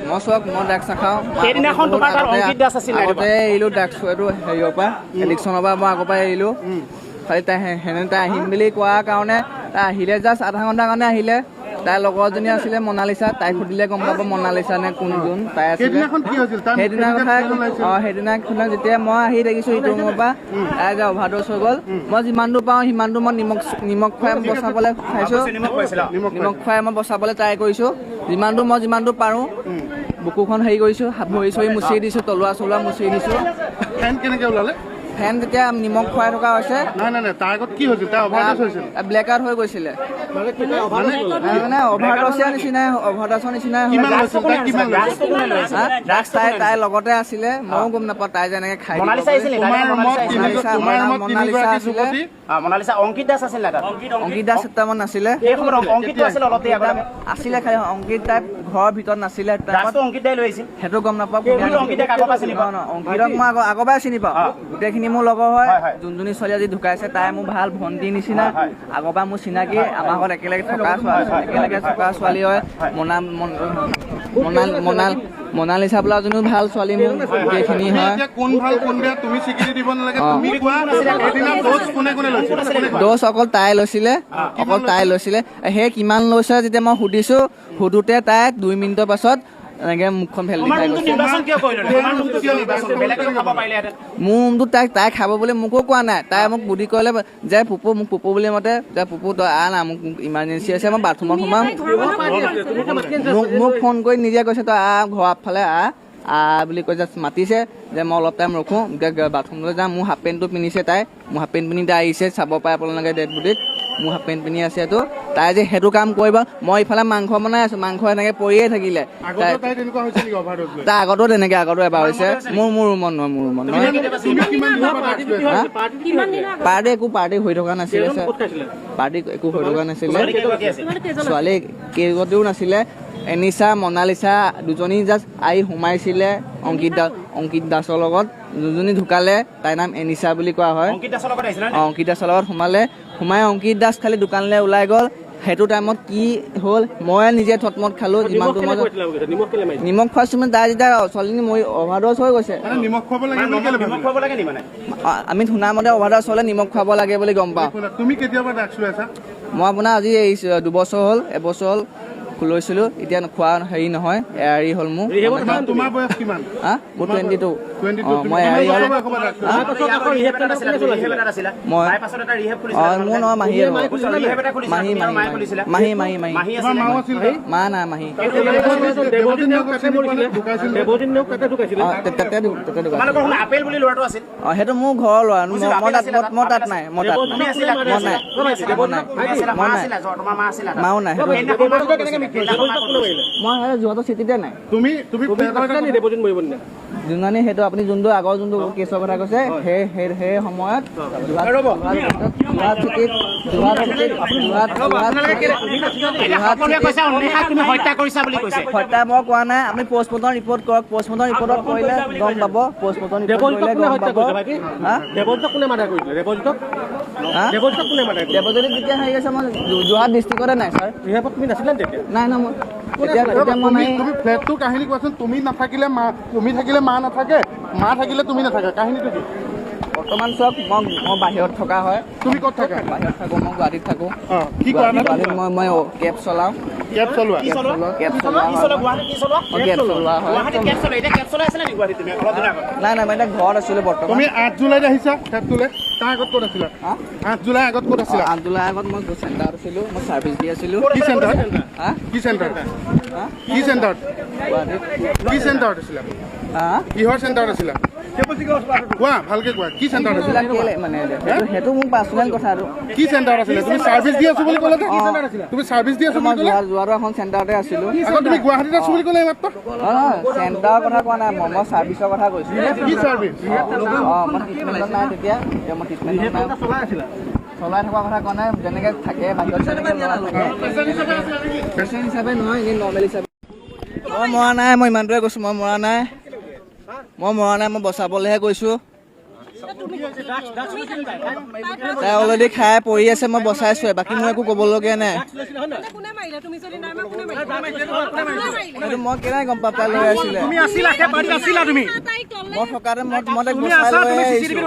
মই চক মই ড্ৰাগছ নাখাওঁ সেইদিনাখন তোমাৰ তাত অংকিত দাস আছিল আগতে এৰিলোঁ ড্ৰাগছ এইটো হেৰিয়ৰ পৰা এডিকশ্যনৰ পৰা মই আগৰ পৰা এৰিলোঁ খালি তাই তাই আহিম বুলি কোৱাৰ কাৰণে তাই আহিলে জাষ্ট আধা ঘণ্টাৰ কাৰণে আহিলে তাইৰ লগৰজনী আছিলে মনালিছা তাইক সুধিলে গম পাব মনালিছা নে কোনজন তাই আছিলে সেইদিনা কথা সেইদিনা যেতিয়া মই আহি দেখিছোঁ ইটো ৰুমৰ পৰা তাই যে অভাৰড'জ হৈ গ'ল মই যিমান দূৰ পাওঁ সিমান দূৰ মই নিমখ খুৱাই বচাবলৈ খাইছোঁ নিমখ খুৱাই মই বচাবলৈ ট্ৰাই কৰিছোঁ যিমান দূৰ পাৰোঁ বুকুখন হেৰি কৰিছোঁ ভৰি চৰি মুচি দিছোঁ তলুৱা চলোৱা মুচি দিছোঁ ফেন কেনেকৈ ওলালে ফেন যেতিয়া নিমখ খুৱাই থকা হৈছে নাই তাৰ আগত কি হৈছিল তাৰ অভাৰড'জ হৈছিল ব্লেক আউট হৈ গৈছিলে মানে অভাৰড'জৰ নিচিনাই ড্ৰাগছ তাই লগতে আছিলে ময়ো গম নাপাওঁ তাই যেনেকে খাই মনালিছা অংকিত দাস আছিল অংকিত দাস তাৰমান নাছিলে আছিলে খালি অংকিত তাই ঘৰৰ ভিতৰত নাছিলে সেইটো গম নাপাওঁ অংকিতক মই আগৰ পৰাই চিনি পাওঁ গোটেইখিনি মোৰ লগৰ হয় যোনজনী ছোৱালী আজি ঢুকাইছে তাই মোৰ ভাল ভণ্টি নিচিনা আগৰ পৰা মোৰ চিনাকি আমাৰ ঘৰত একেলগে থকা ছোৱালী হয় মনালিছা বোলা জনীও ভাল ছোৱালী মোৰ গোটেইখিনি হয় ড'জ অকল তাই লৈছিলে সেই কিমান লৈছে যেতিয়া মই সুধোতে তাই 2 মিনিটৰ পাছত এনেকে মুখখন ফেল দেখাই গৈছে মোৰ ৰুমটো তাই খাব বুলি মোকো কোৱা নাই তাই মোক বুদ্ধি কৰিলে যে মোক পুপু বুলি মাতে যে পুপু তই না মোক ইমাৰ্জেঞ্চি আছে মই বাথৰুমত সোমাম মোক ফোন কৰি নিজে কৈছে তই ঘৰ আগফালে বুলি কৈ জাষ্ট মাতিছে যে মই অলপ টাইম ৰখোঁ এতিয়া বাথৰুমলৈ যাম মোৰ হাফ পেণ্টটো পিন্ধিছে তাই মোৰ হাফ পেণ্ট পিন্ধি তাই আহিছে চাব পাৰে আপোনালোকে ডেড বডিত মোৰ হাফ পেণ্ট পিন্ধি আছে তো তাই যে সেইটো কাম কৰিব মই ইফালে মাংস বনাই আছোঁ মাংস এনেকে পৰিয়ে থাকিলে তাই আগতো এবাৰ হৈছে মোৰ ৰুমত নহয় পাৰ্টি হৈ থকা নাছিলে ছোৱালী কেইগতেও নাছিলে এনিশা মনালিছা দুজনী জাষ্ট আহি সোমাইছিলে অংকিত দাসৰ লগত যোনজনী ঢুকালে তাইৰ নাম এনিশা বুলি কোৱা হয় অংকিত দাসৰ লগত সোমাই অংকিত দাস খালি দোকানলৈ ওলাই গ'ল সেইটো টাইমত কি হ'ল মই নিজে থতমত খালোঁ যিমানটো মই নিমখ খোৱাইছোঁ মানে তাই যেতিয়া ছোৱালীজনী মই অভাৰড'জ হৈ গৈছে আমি শুনা মতে অভাৰড'জ হ'লে নিমখ খুৱাব লাগে বুলি গম পাওঁ মই আপোনাৰ আজি 2 বছৰ হ'ল এবছৰ হ'ল লৈছিলোঁ এতিয়া খোৱা হেৰি নহয় এয়াৰী হ'ল মোৰ মোৰ 22 মই এয়াৰী হ'ল মোৰ নহয় মাহী মা নাই মাহী সেইটো মোৰ ঘৰৰ ল'ৰা মই তাত নাই মাও নাই মই যোৱাটো চিটিতে নাই যোনজনী সেইটো আপুনি যোনটো আগৰ যোনটো কেছৰ কথা কৈছে সেই সময়ত হত্যা মই কোৱা নাই আপুনি পষ্টমৰ্টম ৰিপৰ্ট কৰক পষ্টমৰ্টম ৰিপৰ্টত কৰিলে গম পাব পষ্টমৰ্টম ৰিপৰ্ট কৰিলে গম পাব দেৱজ্যোতি যেতিয়া হেৰি আছে মই যোৰহাট ডিষ্ট্ৰিক্টতে নাই ছাৰ নাই মই ফ্লেটটোৰ কাহিনী কোৱাচোন তুমি নাথাকিলে তুমি থাকিলে মা নাথাকে মা থাকিলে তুমি নাথাকা কাহিনীটো কি বৰ্তমান চাওক মই বাহিৰত থকা হয় তুমি ক'ত থাকা বাহিৰত থাকোঁ মই গুৱাহাটীত থাকোঁ কি কৰা মই কেব চলাওঁ নাই মই এতিয়া ঘৰত আছিলোঁ বৰ্তমান তুমি 8 জুলাইত আহিছা ফ্লেটটোলৈ তাৰ আগত ক'ত আছিলা 8 জুলাই আগত ক'ত আছিলা 8 জুলাই আগত মই চেণ্টাৰত আছিলোঁ মই ছাৰ্ভিচ দি আছিলোঁ কি চেণ্টাৰত আছিলা কিহৰ চেণ্টাৰত আছিলা কোৱা ভালকে কোৱা কি চেণ্টাৰ আছিলে এইবিলাক কেলে মানে সেইটো মোৰ পাৰ্চনেল কথা আৰু কি চেণ্টাৰ আছিলে তুমি ছাৰ্ভিচ দি আছো বুলি ক'লা তুমি ছাৰ্ভিচ দি আছো মই বুলি ক'লা যোৱাটো এখন চেণ্টাৰতে আছিলোঁ আকৌ তুমি গুৱাহাটীত আছো বুলি ক'লা এইমাত্ৰ চেণ্টাৰৰ কথা কোৱা নাই মই ছাৰ্ভিচৰ কথা কৈছোঁ কি ছাৰ্ভিচ মই ট্ৰিটমেণ্টত নাই তেতিয়া মই ট্ৰিটমেণ্টত নাই চলাই থকা কথা কোৱা নাই যেনেকৈ থাকে বাহিৰত যেনেকৈ ল'ৰা থাকে পেচেণ্ট হিচাপে নহয় এনেই নৰ্মেল হিচাপে মই মৰা নাই মই ইমানটোৱে কৈছোঁ মই মৰা নাই মই বচাবলৈহে কৈছোঁ তাই অলৰেডি খাই পৰি আছে মই বচাইছোঁ বাকী মোৰ একো ক'বলগীয়া নাই সেইটো মই কেনেকৈ গম পাম তাই লৈ আছিলে মই থকাতে মই তাইক বচাই লৈ আহিছোঁ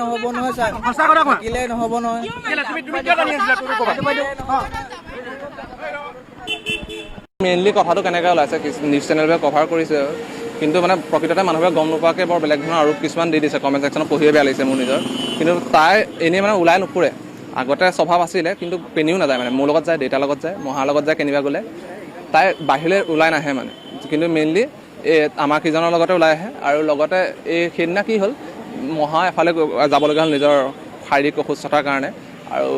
নহ'ব নহয় ছাৰ থাকিলে নহ'ব নহয় মেইনলি কথাটো কেনেকৈ ওলাইছে নিউজ চেনেলবোৰে কভাৰ কৰিছে কিন্তু মানে প্ৰকৃততে মানুহবোৰে গম নোপোৱাকৈ বৰ বেলেগ ধৰণৰ আৰোপ কিছুমান দি দিছে কমেণ্ট ছেকশ্যনত পঢ়িয়ে বেয়া লাগিছে মোৰ নিজৰ কিন্তু তাই এনেই মানে ওলাই নুফুৰে আগতে স্বভাৱ আছিলে কিন্তু পেনিও নাযায় মানে মোৰ লগত যায় দেউতাৰ লগত যায় মহাৰ লগত যায় কেনিবা গ'লে তাই বাহিৰলৈ ওলাই নাহে মানে কিন্তু মেইনলি এই আমাৰ কেইজনৰ লগতে ওলাই আহে আৰু লগতে এই সেইদিনা কি হ'ল মহা এফালে যাবলগীয়া হ'ল নিজৰ শাৰীৰিক অসুস্থতাৰ কাৰণে আৰু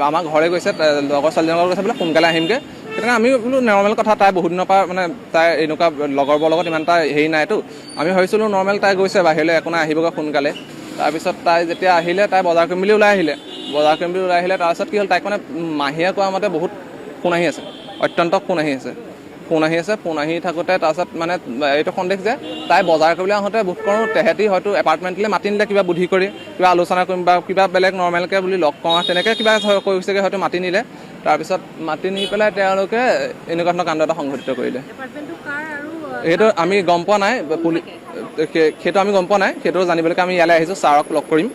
আমাৰ ঘৰে গৈছে লগৰ ছোৱালীজনৰ লগত গৈছে বোলে সোনকালে আহিমগৈ সেইকাৰণে আমি বোলো নৰ্মেল কথা তাই বহুত দিনৰ পৰা মানে তাই এনেকুৱা লগৰবোৰৰ লগত ইমান এটা হেৰি নাইতো আমি ভাবিছিলোঁ নৰ্মেল তাই গৈছে বাহিৰলৈ একো নাই আহিবগৈ সোনকালে তাৰপিছত তাই যেতিয়া আহিলে তাই বজাৰ কৰিম বুলি ওলাই আহিলে তাৰপিছত কি হ'ল তাইক মানে মাহীয়ে কোৱা মতে বহুত ফোন আহি আছে অত্যন্ত ফোন আহি থাকোঁতে তাৰপিছত মানে এইটো সন্দেহ যে তাই বজাৰ কৰিবলৈ আহোঁতে বোধ কৰোঁ তেহেঁতি হয়তো এপাৰ্টমেণ্টলৈ মাতি নিলে কিবা বুদ্ধি কৰি কিবা আলোচনা কৰিম বা কিবা বেলেগ নৰ্মেলকৈ বুলি লগ কৰোঁ তেনেকৈ কিবা কৈছেগৈ হয়তো মাতি নিলে তাৰপিছত মাতি নি পেলাই তেওঁলোকে এনেকুৱা ধৰণৰ কাণ্ড এটা সংঘটিত কৰিলে সেইটো আমি গম পোৱা নাই সেইটো জানিবলৈকে আমি ইয়ালৈ আহিছোঁ ছাৰক লগ কৰিম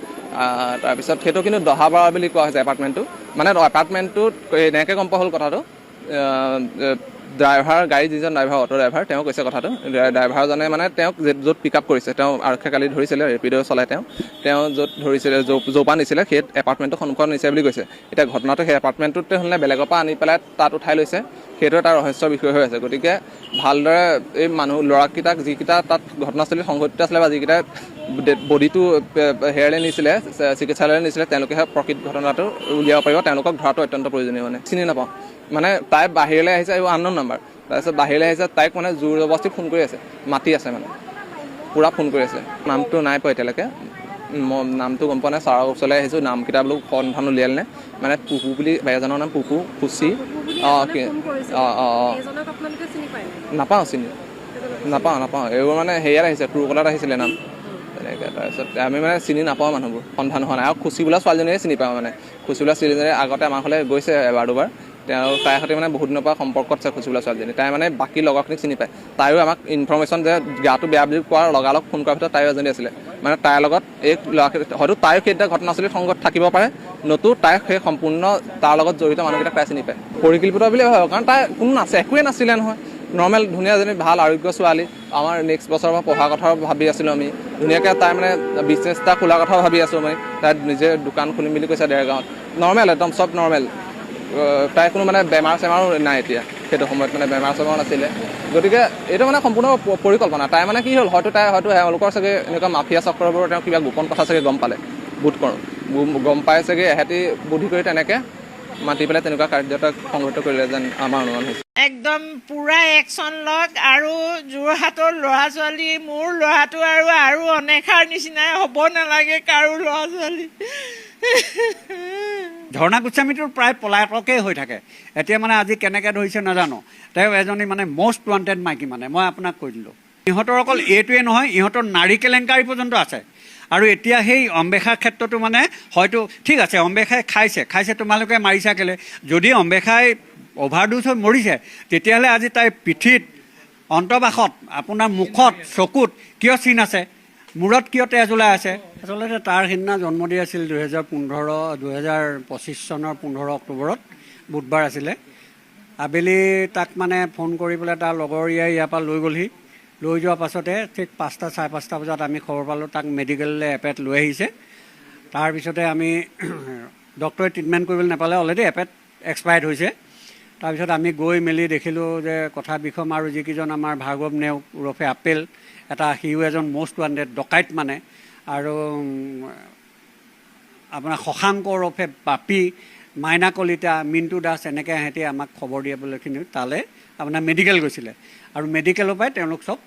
তাৰপিছত সেইটো কিন্তু দহাবাৰ বুলি কোৱা হৈছে এপাৰ্টমেণ্টটো মানে এপাৰ্টমেণ্টটোত এনেকৈ গম পোৱা হ'ল কথাটো ড্ৰাইভাৰ গাড়ী যিজন ড্ৰাইভাৰ অটো ড্ৰাইভাৰ তেওঁ কৈছে কথাটো ড্ৰাইভাৰজনে মানে তেওঁক য'ত পিক আপ কৰিছে তেওঁ আৰক্ষীয়ে কালি ধৰিছিলে ৰেপিড' চলাই তেওঁ য'ত ধৰিছিলে য'ৰপৰা নিছিলে সেই এপাৰ্টমেণ্টটো সন্মুখত নিছে বুলি কৈছে এতিয়া ঘটনাটো সেই এপাৰ্টমেণ্টটোতে হ'লে বেলেগৰ পৰা আনি পেলাই তাত উঠাই লৈছে সেইটো এটা ৰহস্যৰ বিষয় হৈ আছে গতিকে ভালদৰে এই ল'ৰাকেইটাক যিকেইটা তাত ঘটনাস্থলীত সংঘটিত আছিলে বা যিকেইটা বডিটো হেয়াৰলৈ নিছিলে চিকিৎসালয়লৈ নিছিলে তেওঁলোকেহে প্ৰকৃত ঘটনাটো উলিয়াব পাৰিব তেওঁলোকক ধৰাটো অত্যন্ত প্ৰয়োজনীয় মানে চিনি নাপাওঁ মানে তাই বাহিৰলৈ আহিছে এইবোৰ আননোন নাম্বাৰ তাৰপিছত বাহিৰলৈ আহিছে তাইক মানে জোৰ জবস্তি ফোন কৰি আছে মাতি আছে মানে পূৰা ফোন কৰি আছে নামটো নাই পোৱা এতিয়ালৈকে মই নামটো গম পোৱা নাই ছাৰৰ ওচৰলৈ আহিছোঁ নামকেইটা বোলো সন্ধান উলিয়ালে নে মানে পুপু বুলি এজনৰ নাম পুপু খুচি নাপাওঁ চিনি নাপাওঁ এইবোৰ মানে হেৰিয়াত আহিছে ট্ৰুকলাৰত আহিছিলে নাম তেনেকৈ তাৰপিছত আমি মানে চিনি নাপাওঁ মানুহবোৰ সন্ধান হোৱা নাই আৰু খুচি বোলা ছোৱালীজনীয়ে চিনি পাওঁ মানে খুচি বোলা ছোৱালীজনীয়ে আগতে আমাৰ ঘৰলৈ গৈছে এবাৰ দুবাৰ তাইৰ সৈতে মানে বহুত দিনৰ পৰা সম্পৰ্কত আছে খুচি বোলা ছোৱালীজনী তাই মানে বাকী লগৰখিনিক চিনি পায় তাইও আমাক ইনফৰ্মেশ্যন যে গাটো বেয়া বুলি কোৱাৰ লগালগ ফোন কৰাৰ ভিতৰত তাইও এজনী আছিলে মানে তাইৰ লগত এই হয়তো তাইও সেইটা ঘটনাস্থলীত সংগত থাকিব পাৰে নতু তাই সেই সম্পূৰ্ণ তাৰ লগত জড়িত মানুহকেইটাক তাই চিনি পায় পৰিকল্পিত বুলি ভাবোঁ কাৰণ তাই কোনো একোৱে নাছিলে নহয় নৰ্মেল ধুনীয়া এজনী ভাল আৰোগ্য ছোৱালী আমাৰ নেক্সট বছৰৰ পৰা পঢ়া কথাও ভাবি আছিলোঁ আমি ধুনীয়াকৈ তাই মানে বিজনেছ এটা খোলা কথাও ভাবি আছোঁ আমি তাই নিজে দোকান খুলিম বুলি কৈছে ডেৰগাঁৱত নৰ্মেল একদম চব নৰ্মেল তাই কোনো মানে বেমাৰ চেমাৰো নাই এতিয়া সেইটো সময়ত মানে বেমাৰ চেমাৰো নাছিলে গতিকে এইটো মানে সম্পূৰ্ণ পৰিকল্পনা তাই মানে কি হ'ল হয়তো এওঁলোকৰ চাগে এনেকুৱা মাফিয়া চক্ৰবোৰ তেওঁ কিবা গোপন কথা চাগে গম পালে বোধ কৰোঁ গম পাই চাগে এহেঁতি বুদ্ধি কৰি তেনেকৈ মাতি পেলাই তেনেকুৱা কাৰ্য এটা সংঘটিত কৰিলে যেন আমাৰ অনুমান হৈছে একদম পুৰা একশ্যন লগ আৰু যোৰহাটৰ ল'ৰা ছোৱালী মোৰ ল'ৰাটো আৰু অনেখাৰ নিচিনাই হ'ব নালাগে কাৰো ল'ৰা ছোৱালী ঝৰ্ণা গোস্বামীটোৰ প্ৰায় পলাতকেই হৈ থাকে এতিয়া মানে আজি কেনেকৈ ধৰিছে নাজানো তেওঁ এজনী মানে মষ্ট ৱান্টেড মাইকী মানে মই আপোনাক কৈ দিলোঁ ইহঁতৰ অকল এইটোৱে নহয় ইহঁতৰ নাৰী কেলেংকাৰী পৰ্যন্ত আছে আৰু এতিয়া সেই অম্বেষাৰ ক্ষেত্ৰতো মানে হয়তো ঠিক আছে অম্বেষাই খাইছে তোমালোকে মাৰিছা কেলে যদি অম্বেষাই অভাৰডোজ হৈ মৰিছে তেতিয়াহ'লে আজি তাইৰ পিঠিত অন্তৰ্বাসত আপোনাৰ মুখত চকুত কিয় চিন আছে মূৰত কিয় তেজ ওলাই আছে আচলতে তাৰ সিদিনা জন্মদিন আছিল 2025 চনৰ 15 অক্টোবৰত বুধবাৰ আছিলে আবেলি তাক মানে ফোন কৰি পেলাই তাৰ লগৰীয়াই ইয়াৰ পৰা লৈ গ'লহি লৈ যোৱাৰ পাছতে ঠিক 5টা 5:30 বজাত আমি খবৰ পালোঁ তাক মেডিকেললৈ এপেট লৈ আহিছে তাৰপিছতে আমি ডক্টৰে ট্ৰিটমেণ্ট কৰিবলৈ নাপালে অলৰেডি এপেট এক্সপায়াৰ্ড হৈছে তাৰপিছত আমি গৈ মেলি দেখিলোঁ যে কথা বিষম আৰু যিকেইজন আমাৰ ভাৰ্গৱ নেওগ ওৰফে আপেল সিও এজন মষ্ট ৱান্টেড ডকাইত মানে আৰু আপোনাৰ শশাংক ওৰফে বাপী মাইনা কলিতা মিণ্টু দাস এনেকৈ সিহঁতি আমাক খবৰ দিয়াবলৈখিনি তালৈ আপোনাৰ মেডিকেল গৈছিলে আৰু মেডিকেলৰ পৰাই তেওঁলোক চব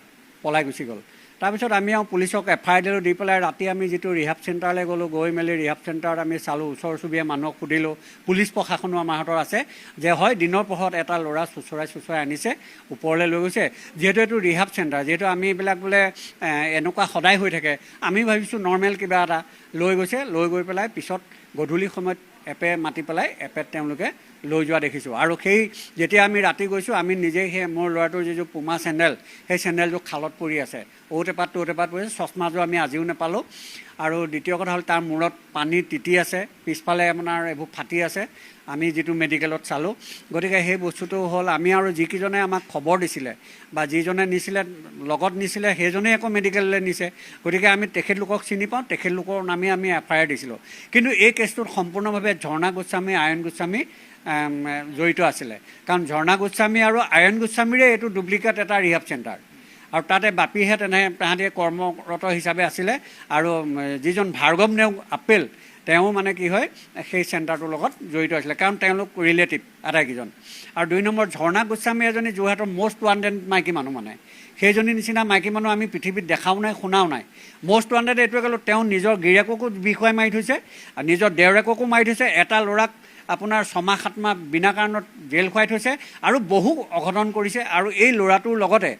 পলাই গুচি গ'ল। তাৰপিছত আমি আৰু পুলিচক FIR দিলোঁ, দি পেলাই ৰাতি আমি যিটো ৰিহাব চেণ্টাৰলৈ গ'লোঁ, গৈ মেলি ৰিহাব চেণ্টাৰত আমি চালোঁ, ওচৰ চুবুৰীয়া মানুহক সুধিলোঁ, পুলিচ প্ৰশাসনো আমাৰ হাতত আছে যে হয় দিনৰ পোহৰত এটা ল'ৰা চুচৰাই আনিছে, ওপৰলৈ লৈ গৈছে। যিহেতু এইটো ৰিহাব চেণ্টাৰ, যিহেতু আমি এইবিলাক বোলে এনেকুৱা সদায় হৈ থাকে, আমি ভাবিছোঁ নৰ্মেল কিবা এটা লৈ গৈছে, লৈ গৈ পেলাই পিছত গধূলি সময়ত এপে মাতি পেলাই এপেত তেওঁলোকে লৈ যোৱা দেখিছোঁ। আৰু সেই যেতিয়া আমি ৰাতি গৈছোঁ, আমি নিজেই সেই মোৰ ল'ৰাটোৰ যিযোৰ পুমা চেণ্ডেল, সেই চেণ্ডেলযোৰ খালত পৰি আছে, ঔটেপাত পৰিছে, চশমাযোৰ আমি আজিও নাপালোঁ। আৰু দ্বিতীয় কথা হ'ল তাৰ মূৰত পানী তিতি আছে, পিছফালে আপোনাৰ এইবোৰ ফাটি আছে, আমি যিটো মেডিকেলত চালোঁ। গতিকে সেই বস্তুটো হ'ল আমি আৰু যিকেইজনে আমাক খবৰ দিছিলে বা যিজনে নিছিলে লগত নিছিলে সেইজনেই আকৌ মেডিকেললৈ নিছে। গতিকে আমি তেখেতলোকক চিনি পাওঁ, তেখেতলোকৰ নামে আমি FIR দিছিলোঁ। কিন্তু এই কেছটোত সম্পূৰ্ণভাৱে ঝৰ্ণা গোস্বামী, আয়ন গোস্বামী জড়িত আছিলে, কাৰণ ঝৰ্ণা গোস্বামী আৰু আয়ন গোস্বামীৰে এইটো ডুপ্লিকেট এটা ৰিহাব চেণ্টাৰ। আৰু তাতে বাপীহে তাহাঁতি কৰ্মৰত হিচাপে আছিলে। আৰু যিজন ভাৰ্গৱ নেওগ আপেল, তেওঁ মানে কি হয় সেই চেণ্টাৰটোৰ লগত জড়িত আছিলে, কাৰণ তেওঁলোক ৰিলেটিভ আটাইকেইজন। আৰু 2 নম্বৰ ঝৰ্ণা গোস্বামী এজনী যোৰহাটৰ মষ্ট ৱান্টেড মাইকী মানুহ, মানে সেইজনী নিচিনা মাইকী মানুহ আমি পৃথিৱীত দেখাও নাই, শুনাও নাই। মষ্ট ৱান্টেড এইটোৱে ক'লোঁ, তেওঁ নিজৰ গিৰিয়েককো বিষুৱাই মাৰি থৈছে, নিজৰ দেউৰেককো মাৰি থৈছে, এটা ল'ৰাক আপোনাৰ 6 মাহ 7 মাহ বিনা কাৰণত জেল খুৱাই থৈছে আৰু বহু অঘটন কৰিছে। আৰু এই ল'ৰাটোৰ লগতে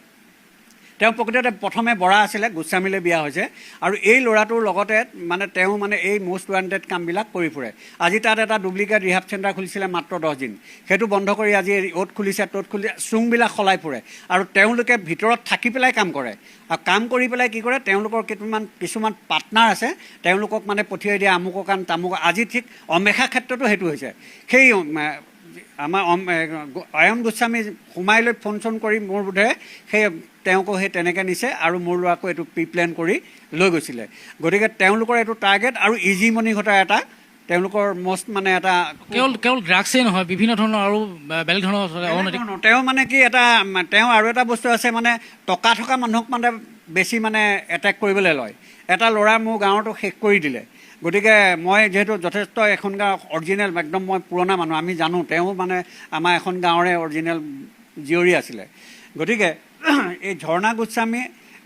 তেওঁ প্ৰকৃততে প্ৰথমে বৰা আছিলে, গোস্বামীলৈ বিয়া হৈছে, আৰু এই ল'ৰাটোৰ লগতে মানে তেওঁ মানে এই মষ্ট ৱান্টেড কামবিলাক কৰি ফুৰে। আজি তাত এটা ডুপ্লিকেট ৰিহাব চেণ্টাৰ খুলিছিলে মাত্ৰ 10 দিন, সেইটো বন্ধ কৰি আজি অ'ত খুলিছে ত'ত খুলিছে, চুংবিলাক সলাই ফুৰে। আৰু তেওঁলোকে ভিতৰত থাকি পেলাই কাম কৰে, আৰু কাম কৰি পেলাই কি কৰে, তেওঁলোকৰ কিছুমান পাৰ্টনাৰ আছে, তেওঁলোকক মানে পঠিয়াই দিয়ে আমুকৰ কাম তামুক। আজি ঠিক অমেশা ক্ষেত্ৰতো সেইটো হৈছে। সেই আমাৰ আয়ন গোস্বামী সোমাই লৈ ফোন চোন কৰি মোৰ বোধেৰে তেওঁকো সেই তেনেকৈ নিছে আৰু মোৰ ল'ৰাকো এইটো প্ৰিপ্লেন কৰি লৈ গৈছিলে। গতিকে তেওঁলোকৰ এইটো টাৰ্গেট। আৰু ইজি মনি ঘটাৰ এটা তেওঁলোকৰ মষ্ট মানে এটা কেৱল ড্ৰাগছেই নহয়, বিভিন্ন ধৰণৰ আৰু বেলেগ ধৰণৰ তেওঁ মানে কি তেওঁ আৰু এটা বস্তু আছে, মানে টকা থকা মানুহক মানে বেছি মানে এটেক কৰিবলৈ লয়। এটা ল'ৰা মোৰ গাঁৱতো শেষ কৰি দিলে। গতিকে মই যিহেতু যথেষ্ট এখন গাঁও অৰিজিনেল একদম মই পুৰণা মানুহ, আমি জানো তেওঁ মানে আমাৰ এখন গাঁৱৰে অৰিজিনেল জীয়ৰী আছিলে। গতিকে এই ঝৰ্ণা গোস্বামী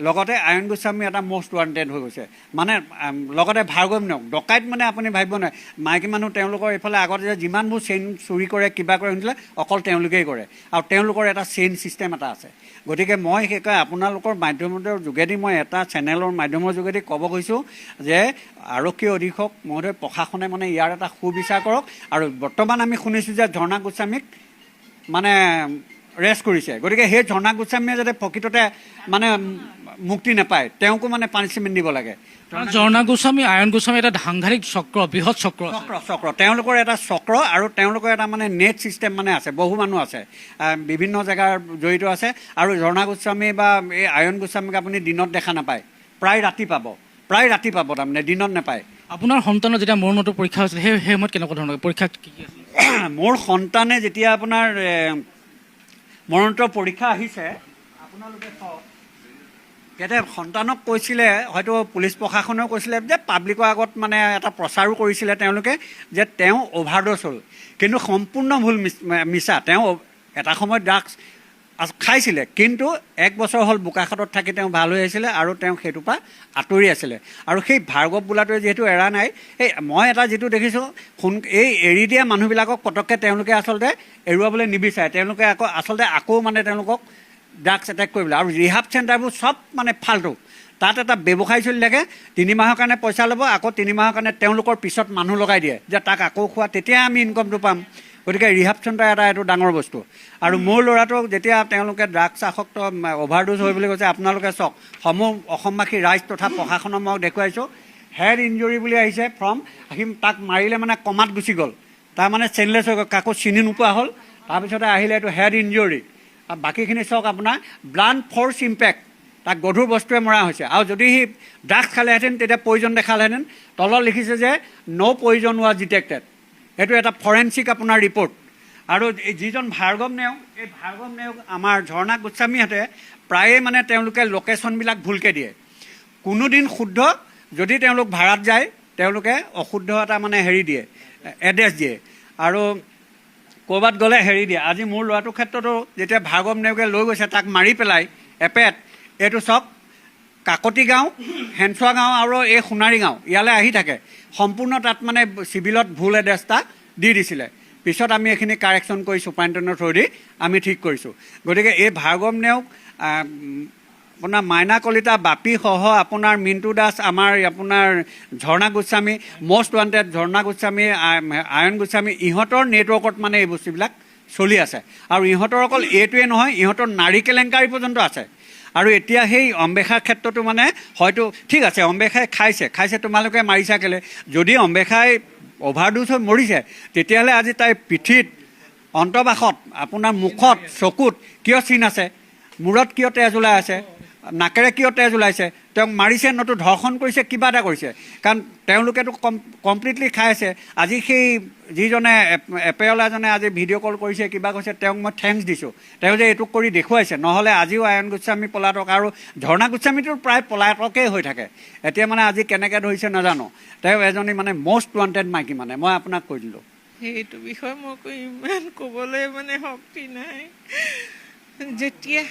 লগতে আয়ন গোস্বামী এটা মষ্ট ৱান্টেড হৈ গৈছে, মানে লগতে ভাৰ্গৱ নেওগ ডকাইত, মানে আপুনি ভাবিব নোৱাৰে। মাইকী মানুহ তেওঁলোকৰ এইফালে আগতে যে যিমানবোৰ চেইন চুৰি কৰে কিবা কৰে শুনিছিলে, অকল তেওঁলোকেই কৰে, আৰু তেওঁলোকৰ এটা চেইন ছিষ্টেম এটা আছে। গতিকে মই সেইকাৰণে আপোনালোকৰ মাধ্যমৰ যোগেদি মই এটা চেনেলৰ মাধ্যমৰ যোগেদি ক'ব গৈছোঁ যে আৰক্ষী অধীক্ষক মহোদয়, প্ৰশাসনে মানে ইয়াৰ এটা সুবিচাৰ কৰক। আৰু বৰ্তমান আমি শুনিছোঁ যে ঝৰ্ণা গোস্বামীক মানে ৰেষ্ট কৰিছে। গতিকে সেই ঝৰ্ণা গোস্বামীয়ে যাতে প্ৰকৃততে মানে মুক্তি নাপায়, তেওঁকো মানে পানিছমেণ্ট দিব লাগে। ঝৰ্ণা গোস্বামী, আয়ন গোস্বামী এটা সাংঘাতিক চক্ৰ, বৃহৎ চক্ৰ। তেওঁলোকৰ এটা চক্ৰ, আৰু তেওঁলোকৰ এটা মানে নেট ছিষ্টেম মানে আছে, বহু মানুহ আছে, বিভিন্ন জেগাৰ জড়িত আছে। আৰু ঝৰ্ণা গোস্বামী বা এই আয়ন গোস্বামীক আপুনি দিনত দেখা নাপায়, প্ৰায় ৰাতি পাব, তাৰমানে দিনত নাপায়। আপোনাৰ সন্তানৰ যেতিয়া মৰণোত্তৰ পৰীক্ষা হৈছিল সেই সময়ত কেনেকুৱা ধৰণৰ পৰীক্ষা কি আছিল? মোৰ সন্তানে যেতিয়া আপোনাৰ মৰণোত্তৰ পৰীক্ষা আহিছে, আপোনালোকে চাওক, তেতিয়া সন্তানক কৈছিলে, হয়তো পুলিচ প্ৰশাসনেও কৈছিলে যে পাব্লিকৰ আগত মানে এটা প্ৰচাৰো কৰিছিলে তেওঁলোকে যে তেওঁ অভাৰড'জ হ'ল, কিন্তু সম্পূৰ্ণ ভুল মিছা। তেওঁ এটা সময়ত ড্ৰাগছ খাইছিলে, কিন্তু 1 বছৰ হ'ল বোকাখাতত থাকি তেওঁ ভাল হৈ আহিছিলে আৰু তেওঁ সেইটোৰ পৰা আঁতৰি আছিলে। আৰু সেই ভাৰ্গৱ বোলাটোৱে যিহেতু এৰা নাই, এই মই এটা যিটো দেখিছোঁ, এই এৰি দিয়া মানুহবিলাকক পটককৈ তেওঁলোকে আচলতে এৰুৱাবলৈ নিবিচাৰে, তেওঁলোকে আকৌ মানে তেওঁলোকক ড্ৰাগছ এটেক কৰিবলৈ। আৰু ৰিহাব চেণ্টাৰবোৰ চব মানে ফাল্টু, তাত এটা ব্যৱসায় চলি থাকে, 3 মাহৰ কাৰণে পইচা ল'ব, আকৌ 3 মাহৰ কাৰণে তেওঁলোকৰ পিছত মানুহ লগাই দিয়ে যে তাক আকৌ খোৱা, তেতিয়া আমি ইনকমটো পাম। গতিকে ৰিহাব চেণ্টাৰ এটা এইটো ডাঙৰ বস্তু। আৰু মোৰ ল'ৰাটোক যেতিয়া তেওঁলোকে ড্ৰাগছ আসক্ত অভাৰড'জ হৈ বুলি কৈছে, আপোনালোকে চাওক, সমূহ অসমবাসী ৰাইজ তথা প্ৰশাসনক মই দেখুৱাইছোঁ, হেড ইঞ্জুৰি বুলি আহিছে ফ্ৰম, তাক মাৰিলে মানে কমাত গুচি গ'ল, তাৰমানে চেইনলেছ হৈ গ'ল, কাকো চিনি নোপোৱা হ'ল, তাৰপিছতে আহিলে এইটো হেড ইঞ্জুৰি। আৰু বাকীখিনি চাওক আপোনাৰ ব্লাণ্ট ফ'ৰ্চ ইম্পেক্ট, তাক গধুৰ বস্তুৱে মৰা হৈছে। আৰু যদি সি ড্ৰাগছ খালেহেঁতেন তেতিয়া পয়জন দেখালেহেঁতেন। তলত লিখিছে যে ন' পয়জন ৱাজ ডিটেক্টেড, এইটো এটা ফৰেঞ্চিক আপোনাৰ ৰিপৰ্ট। আৰু যিজন ভাৰ্গৱ নেওগ, এই ভাৰ্গৱ নেওগ আমাৰ ঝৰ্ণা গোস্বামীহঁতে প্ৰায়ে মানে তেওঁলোকে লোকেশ্যনবিলাক ভুলকৈ দিয়ে। কোনোদিন শুদ্ধ, যদি তেওঁলোক ভাড়াত যায় তেওঁলোকে অশুদ্ধ এটা মানে হেৰি দিয়ে, এড্ৰেছ দিয়ে, আৰু ক'ৰবাত গ'লে হেৰি দিয়ে। আজি মোৰ ল'ৰাটোৰ ক্ষেত্ৰতো যেতিয়া ভাৰ্গৱ নেওগে লৈ গৈছে তাক মাৰি পেলাই এপেট, এইটো চব কাকতি গাঁও, হেনচোৱা গাঁও আৰু এই সোণাৰী গাঁও, ইয়ালৈ আহি থাকে। সম্পূৰ্ণ তাত মানে চিভিলত ভুল এড্ৰেছ এটা দি দিছিলে। পিছত আমি এইখিনি কাৰেকশ্যন কৰি ছুপাৰিণ্টেণ্ডেণ্টৰ থ্ৰুদি আমি ঠিক কৰিছোঁ। গতিকে এই ভাৰ্গৱ নেওগ, আপোনাৰ মাইনা কলিতা, বাপী সহ আপোনাৰ মিণ্টু দাস, আমাৰ আপোনাৰ ঝৰ্ণা গোস্বামী, মষ্ট ৱান্টেড ঝৰ্ণা গোস্বামী, আয়ন গোস্বামী, ইহঁতৰ নেটৱৰ্কত মানে এই বস্তুবিলাক চলি আছে। আৰু ইহঁতৰ অকল এইটোৱে নহয়, ইহঁতৰ নাৰী কেলেংকাৰী পৰ্যন্ত আছে। আৰু এতিয়া সেই অম্বেশাৰ ক্ষেত্ৰতো মানে হয়তো ঠিক আছে, অম্বেশাই খাইছে তোমালোকে মাৰিছা কেলে? যদি অম্বেশাই অভাৰডোজ হৈ মৰিছে তেতিয়াহ'লে আজি তাইৰ পিঠিত, অন্তবাসত, আপোনাৰ মুখত, চকুত কিয় চিন আছে? মূৰত কিয় তেজ ওলাই আছে? নাকেৰে কিয় তেজ ওলাইছে? তেওঁক মাৰিছে নতো ধৰ্ষণ কৰিছে, কিবা এটা কৰিছে। কাৰণ তেওঁলোকেতো কমপ্লিটলি খাই আছে। আজি সেই যিজনে এপেৱালাজনে আজি ভিডিঅ' কল কৰিছে, কিবা কৈছে, তেওঁক মই থেংকছ দিছোঁ। তেওঁ যে এইটো কৰি দেখুৱাইছে, নহ'লে আজিও আয়ন গোস্বামী পলাতক, আৰু ঝৰ্ণা গোস্বামীটো প্ৰায় পলাতকেই হৈ থাকে। এতিয়া মানে আজি কেনেকৈ ধৰিছে নাজানো। তেওঁ এজনী মানে মষ্ট ৱান্টেড মাইকী, মানে মই আপোনাক কৈ দিলোঁ। সেইটো বিষয়ে মই ইমান ক'বলৈ মানে শক্তি নাই। যেতিয়া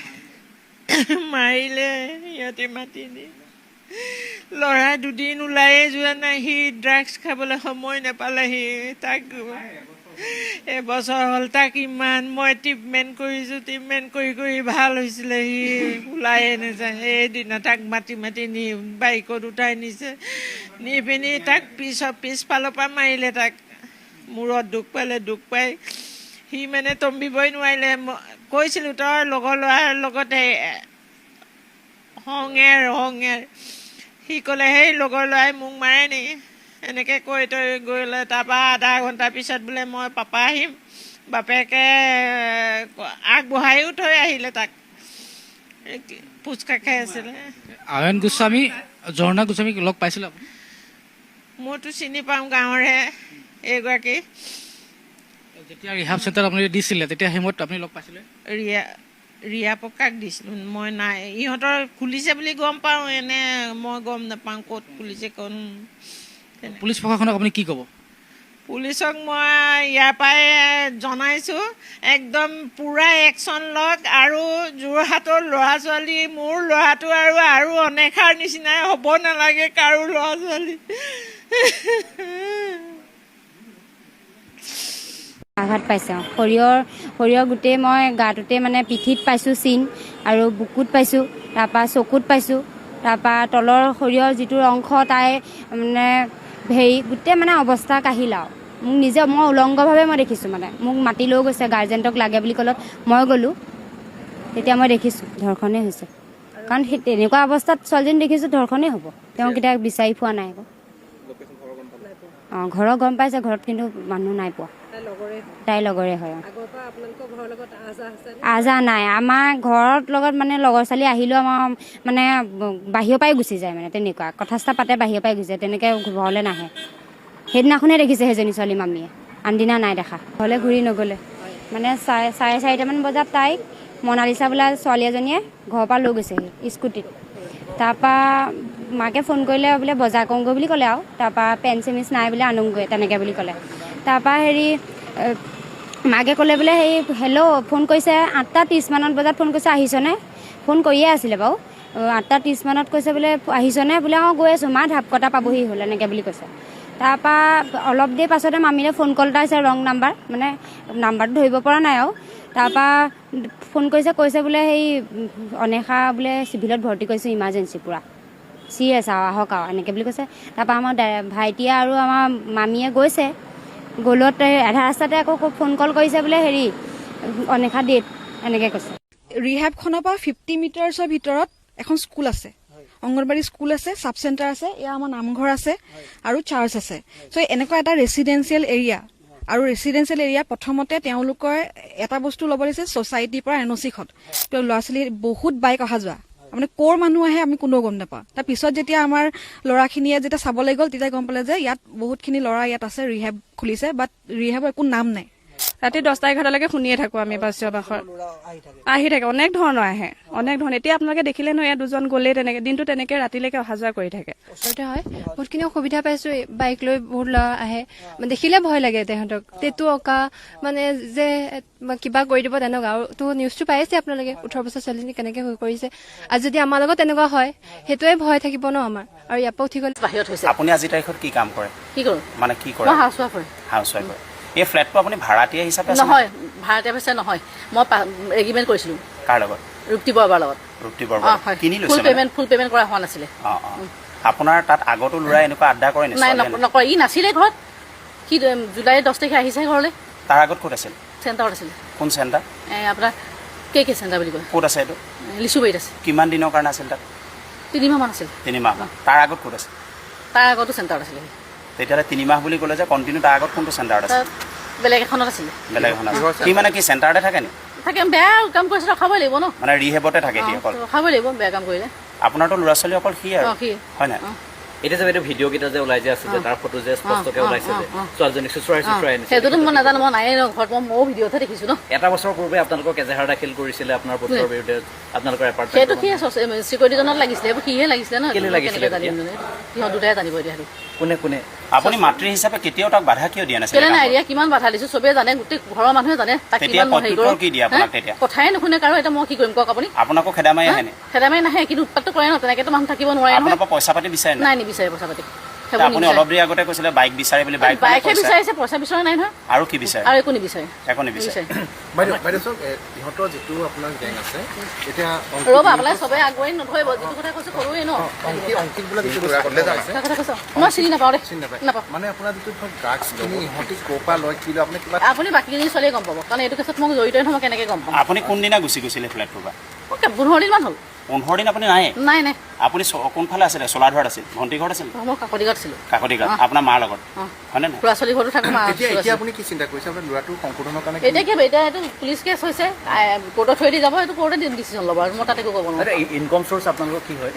মাৰিলে সিহঁতে মাতি নি, ল'ৰা দুদিন ওলায়ে যোৱা নাই, সি ড্ৰাগছ খাবলৈ সময় নাপালেহি। তাক এবছৰ হ'ল, তাক ইমান মই ট্ৰিটমেণ্ট কৰিছোঁ, ট্ৰিটমেণ্ট কৰি ভাল হৈছিলে, সি ওলায়ে নাযায়। সেইদিনা তাক মাতি নি বাইকত উঠাই নিছে, নি পিনি তাক পিছফালৰ পৰা মাৰিলে। তাক মূৰত দুখ পাই সি মানে তম্বিবই নোৱাৰিলে। কৈছিলোঁ তই লগৰ ল'ৰাৰ লগতে সংগেৰ সি ক'লে সেই লগৰ ল'ৰাই মোক মাৰে নি, এনেকৈ কৈ তই গ'লে। তাৰপৰা আধা ঘণ্টাৰ পিছত বোলে মই পাপা আহিম, বাপেকে আগবঢ়ায়ো থৈ আহিলে। তাক ফুচকা খাই আছিলে। আয়ন গোস্বামী, ঝৰ্ণা গোস্বামীক লগ পাইছিলে আপুনি? মইতো চিনি পাওঁ, গাঁৱৰহে এইগৰাকী। যেতিয়া ৰিহাব চেণ্টাৰত আপুনি দিছিলে তেতিয়া সেই সময়ত আপুনি লগ পাইছিলে? ৰিয়া পকাক দিছিলোঁ মই, নাই। ইহঁতৰ খুলিছে বুলি গম পাওঁ, এনে মই গম নাপাওঁ ক'ত খুলিছে কোন। পুলিচ প্ৰশাসনক আপুনি কি ক'ব? পুলিচক মই ইয়াৰ পৰাই জনাইছোঁ, একদম পূৰা একশ্যন লওক। আৰু যোৰহাটৰ ল'ৰা ছোৱালী, মোৰ ল'ৰাটো আৰু অনেখাৰ নিচিনাই হ'ব নালাগে কাৰো ল'ৰা ছোৱালী। আঘাত পাইছে। সৰিয়হ গোটেই মই গাটোতে মানে পিঠিত পাইছোঁ চিন, আৰু বুকুত পাইছোঁ, তাৰপৰা চকুত পাইছোঁ, তাৰপৰা তলৰ শৰীৰৰ যিটো অংশ তাই মানে হেৰি গোটেই মানে অৱস্থা কাহিল। আৰু মোক মই উলংগভাৱে মই দেখিছোঁ, মানে মোক মাতি লৈ গৈছে, গাৰ্জেণ্টক লাগে বুলি ক'লত মই গ'লোঁ। তেতিয়া মই দেখিছোঁ ধৰ্ষণেই হৈছে। কাৰণ সেই তেনেকুৱা অৱস্থাত ছোৱালীজনী দেখিছোঁ, ধৰ্ষণেই হ'ব। তেওঁক এতিয়া বিচাৰি পোৱা নাই আকৌ। অঁ, ঘৰৰ গম পাইছে, ঘৰত কিন্তু মানুহ নাই পোৱা। তাইৰ লগৰে হয়। আজা নাই আমাৰ ঘৰত লগত, মানে লগৰ ছোৱালী আহিলেও আমাৰ মানে বাহিৰৰ পৰাই গুচি যায়, মানে তেনেকুৱা কথা চথা পাতে, বাহিৰৰ পৰাই গুচি যায়, তেনেকৈ ঘৰলৈ নাহে। সেইদিনাখনে দেখিছে সেইজনী ছোৱালী মামীয়ে, আনদিনা নাই দেখা। ঘৰলৈ ঘূৰি নগ'লে, মানে 4:30মান বজাত তাইক মনালিছা বোলা ছোৱালী এজনীয়ে ঘৰৰ পৰা লৈ গৈছেহি স্কুটিত। তাৰপৰা মাকে ফোন কৰিলে, বোলে বজাৰ কৰোঁগৈ বুলি ক'লে। আৰু তাৰপৰা পেন চেমিজ নাই বোলে, আনোগৈ তেনেকৈ বুলি ক'লে। তাৰপৰা মাকে ক'লে বোলে হেল্ল' ফোন কৰিছে 8:30মান বজাত ফোন কৰিছে, আহিছনে? ফোন কৰিয়ে আছিলে বাৰু। 8:30মানত কৈছে বোলে আহিছনে? বোলে অঁ গৈ আছোঁ মা, ঢাপকটা পাবহি হ'ল, এনেকৈ বুলি কৈছে। তাৰপৰা অলপ দেৰি পাছতে মামীলৈ ফোন কল এটা আহিছে, ৰং নাম্বাৰ, মানে নাম্বাৰটো ধৰিব পৰা নাই আৰু। তাৰপৰা ফোন কৈছে বোলে অনেশা বোলে চিভিলত ভৰ্তি কৰিছোঁ, ইমাৰ্জেঞ্চি পূৰা চিৰিয়াছ আৰু, আহক আৰু এনেকৈ বুলি কৈছে। তাৰপৰা আমাৰ ভাইটিয়ে আৰু আমাৰ মামীয়ে গৈছে। গ'লত আধা ৰাস্তাতে আকৌ ফোন কল কৰিছে বোলে অনেশা ডেট, এনেকৈ কৈছে। ৰিহেবখনৰ পৰা 50 মিটাৰ্ছৰ ভিতৰত এখন স্কুল আছে, অংগনবাড়ী স্কুল আছে, চাব চেণ্টাৰ আছে, এয়া আমাৰ নামঘৰ আছে আৰু চাৰ্চ আছে। চ' এনেকুৱা এটা ৰেচিডেঞ্চিয়েল এৰিয়া। আৰু ৰেচিডেঞ্চিয়েল এৰিয়া প্ৰথমতে তেওঁলোকৰ এটা বস্তু ল'ব লাগিছে ছ'চাইটিৰ পৰা NOC-খন। ল'ৰা ছোৱালী বহুত বাইক অহা যোৱা, মানে ক'ৰ মানুহ আহে আমি কোনেও গম নাপাওঁ। তাৰ পিছত যেতিয়া আমাৰ ল'ৰাখিনিয়ে যেতিয়া চাবলৈ গ'ল, তেতিয়া গম পালে যে ইয়াত বহুতখিনি ল'ৰা ইয়াত আছে, ৰিহেব খুলিছে, বাট ৰিহেবৰ একো নাম নাই। ৰাতি 10টা 11টালৈকে শুনিয়ে থাকোঁ আমি বাচ্যবাসৰ আহি থাকে অনেক ধৰণৰ আহে অনেক ধৰণৰ এতিয়া আপোনালোকে দেখিলে নহয় ইয়াত দুজন গ'লেই তেনেকে দিনটো তেনেকে ৰাতিলৈকে অহা যোৱা কৰি থাকে ওচৰতে হয় বহুতখিনি অসুবিধা পাইছোঁ বাইক লৈ বহুত ল'ৰা আহে দেখিলে ভয় লাগে তেহঁতক টেটু অঁকা মানে যে কিবা কৰি দিব তেনেকুৱা আৰু তো নিউজটো পাইছে আপোনালোকে 18 বছৰ ছোৱালীজনী কেনেকৈ হৈ কৰিছে আৰু যদি আমাৰ লগত তেনেকুৱা হয় সেইটোৱে ভয় থাকিব ন আমাৰ আৰু ইয়াৰ পৰা উঠি গ'লে বাহিৰত হৈছে আপুনি আজি তাৰিখত কি কাম কৰে কি কৰোঁ মানে কি কৰে মই হাউচৱাইফ হয় হাউচৱাইফ হয় এই ফ্লেটটো আপুনি ভাড়াতীয়া হিচাপে আছে নহয় ভাড়াতীয়া পইচা নহয় মই এগ্ৰিমেণ্ট কৰিছিলোঁ কাৰ লগত ৰুক্তি বৰাৰ লগত ৰুক্তি বৰবাৰ কিনি ফুল লৈছে পেমেণ্ট কৰা হোৱা নাছিলে আপোনাৰ তাত আগতো ল'ৰা এনেকুৱা আড্ডা কৰে নাই নিশ্চয় নকৰে ই নাছিলে ঘৰত সি জুলাই 10 তাৰিখে আহিছে ঘৰলৈ তাৰ আগত ক'ত আছিল চেণ্টাৰত আছিলে কোন চেণ্টাৰ আপোনাৰ কে চেণ্টাৰ বুলি কয় ক'ত আছে এইটো লিচুবাৰীত আছে কিমান দিনৰ কাৰণে আছিল তাত 3 মাহমান আছিল 3 মাহ তাৰ আগত ক'ত আছে তাৰ আগতো চেণ্টাৰত আছিলে তেতিয়াহ'লে 3 মাহ বুলি ক'লে যে কণ্টিনিউ তাৰ আগত কোনটো চেণ্টাৰত আছে বেলেগ এখনত আছিলে বেলেগ এখন আছে সি মানে কি চেণ্টাৰতে থাকে নি থাকে বেয়া কাম কৰিছে ৰখাবই লাগিব ন মানে ৰিহেবতে থাকে সি অকল ৰখাবই লাগিব বেয়া কাম কৰিলে আপোনাৰতো ল'ৰা ছোৱালী অকল সি আৰু সি হয় নাই এতিয়া যে এইটো ভিডিঅ' কেইটা যে ওলাই যে আছে যে তাৰ ফটো যে স্পষ্টকৈ ওলাইছে যে ছোৱালীজনীক চুচৰাই আনিছে সেইটোতো মই নাজানো মই নাই ঘৰত ময়ো ভিডিঅ'তহে দেখিছোঁ ন এটা বছৰ পূৰ্বে আপোনালোকক এজাহাৰ দাখিল কৰিছিলে আপোনাৰ পুত্ৰৰ বিৰুদ্ধে আপোনালোকৰ সেইটো এপাৰ্টমেণ্ট কি চিকিউৰিটিজনত লাগিছিলে এইবোৰ সিহে লাগিছিলে ন কেলে লাগিছিলে জানিম সিহঁত দুটাই জানিব এতিয়া সেইটো কোনে আপুনি মাতৃ হিচাপে কেতিয়াও তাক বাধা কিয় দিয়া নাছিল কেলে নাই দিয়া কিমান বাধা দিছো চবেই জানে গোটেই ঘৰৰ মানুহে জানে তাক তেতিয়া কিমান মই হেৰি প্ৰত্যুত্তৰ কি দিয়ে আপোনাক কৰোঁ তেতিয়া কথাই নুশুনে কাৰো এতিয়া মই কি কৰিম কওক আপুনি আপোনাকো খেদা মাৰি আহে নি খেদামাৰি নাহে কিন্তু উৎপাতটো কৰে ন তেনেকেতো মানুহ থাকিব নোৱাৰে আপোনাৰ নহয় পৰা পইচা পাতি বিচাৰে নাই নাই নিবিচাৰে পইচা পাতি এতিয়া আপুনি অলপ দেৰি আগতে কৈছিলে বাইক বিচাৰে বুলি বাইক বাইকহে বিচাৰিছে পইচা বিচৰা নাই নহয় আৰু কি বিচাৰে আৰু একো নিবিচাৰে একো নিবিচাৰে বাইদেউ চাওক ইহঁতৰ যিটো আপোনাৰ গেং আছে এতিয়া ৰ'ব আপোনালোকে চবেই আগুৱাই নধৰিব যিটো কথা কৈছো কৰোৱেই ন অংকিত বোলা যিটো ল'ৰা আছে কথা কৈছ মই চিনি নাপাওঁ দেই নাপাওঁ মানে আপোনাৰ যিটো ধৰক ড্ৰাগছখিনি ইহঁতি ক'ৰ পৰা লয় কি লয় আপুনি কিবা আপুনি বাকীখিনি ছোৱালীয়ে গম পাব কাৰণ এইটো কেছত মোক জড়িত নহয় মই কেনেকৈ গম পাম আপুনি কোনদিনা গুচি গৈছিলে ফ্লেটটোৰ পৰা 15 দিনমান হ'ল 15 দিন আপুনি নাই নাই নাই আপুনি কোনফালে আছিলে চলাধৰাত আছিল ভণ্টি ঘৰত আছিল মই কাকতিগাঁৱত আছিলোঁ কাকতি গাঁৱত আপোনাৰ মাৰ লগত হয়নে নাই ল'ৰা ছোৱালী ঘৰতো থাকোঁ মা এতিয়া আপুনি কি চিন্তা কৰিছে আপোনাৰ ল'ৰাটোৰ সংশোধনৰ কাৰণে এতিয়া কি এতিয়া এইটো পুলিচ কেছ হৈছে কোৰ্টত থৈ দি যাব এইটো কোৰ্টে ডিচিশ্যন ল'ব আৰু মই তাতে একো ক'ব নোৱাৰোঁ ইনকম চ'ৰ্চ আপোনালোকৰ কি হয়